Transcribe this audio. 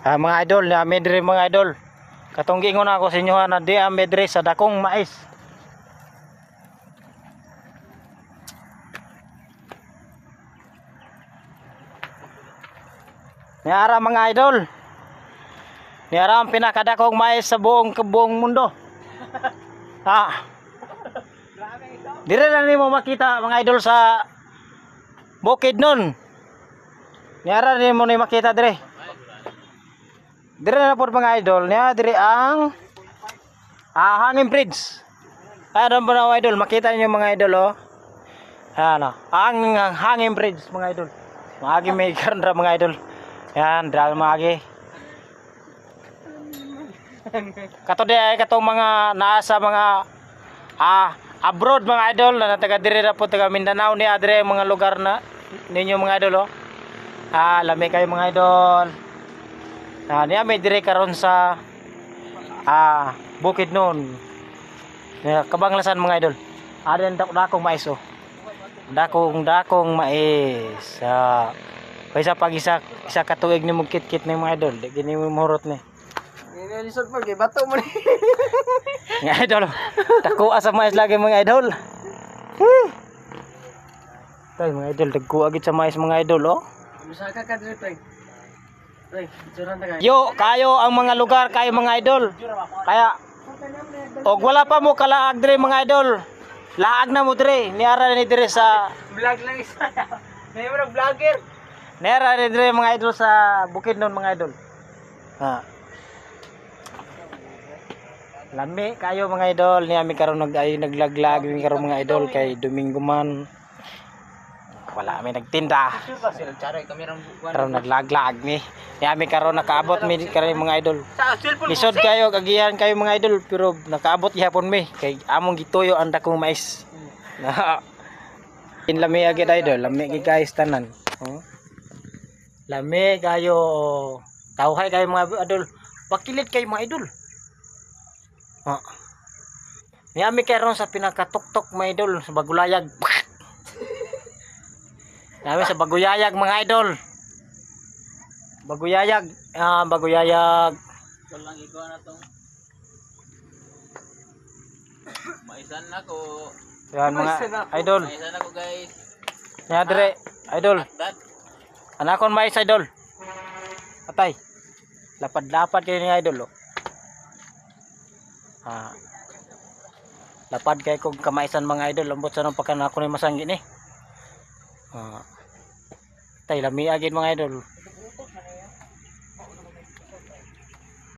Mga idol, na medre mga idol. Katong gingon ako sa inyo na di medre sa dakong mais. Niara mga idol. Niara ang pinakadakong mais sa buong mundo. Ha. Dire na nimo makita mga idol sa Bukidnon. Niara nimo ni makita dire. Dire na po mga idol, niya dire ang hanging bridge. Ayun po mga idol, makita niyo mga idol oh. Ayan oh, ang hanging bridge mga idol. Maagi may karon ra mga idol. Yan, dahil maagi. Kato di ay katong mga nasa mga abroad mga idol na taga diri ra po taga Mindanao ni adre mga lugar na ninyo mga idol oh. Lami kayo mga idol. Niya may dire karon sa Bukidnon. Kabanglasan mga idol. Adren dakong mais oh. Dakong mais. Kaysa pag isa katuig ni mong kit ni mga idol, di gini mo mahurot ni. Nisod pa kay bato mo ni. Mga idol, dako sa mais lagi mga idol. Tay mga idol, dagko agit sa mais mga idol oh. Misaka ka diri tay. Tay, juran ta kay. Yo, kayo ang mga lugar kayo mga idol. Kaya og wala pa mo kalaag dire mga idol. Laag na mo dire, niara ni dire sa Vlog lang isa. May mga vlogger. niara ni dire mga idol sa Bukidnon mga idol. Lami kayo mga idol, niya mi karon naglaglag mi karon mga idol kay Domingo man. Wala mi nagtinda. Karon naglaglag mi. Niya mi karon nakaabot mi karon mga idol. Lisod kayo kagihan kayo mga idol pero nakaabot gyapon mi kay among gituyo ang dakong mais. Lami agad idol, lami gi guys tanan. Lami kayo. Tawhay kayo mga idol. Pakilit kayo mga idol. Niyami karon sa pinakatuktok mga idol sa Bagulayag. Nami sa Baguyayag mga idol. Baguyayag, Baguyayag. Walang ikaw na tong. Maisan na ko. Yan mga idol. Maisan na ko guys. Nya dire idol. Anakon mais idol. Patay. Lapad-lapad kayo ni idol oh. Lapad kay kog kamaisan mga idol, lambot sa nang pagkan ako ni masanggi ni. Tay lami agid mga idol.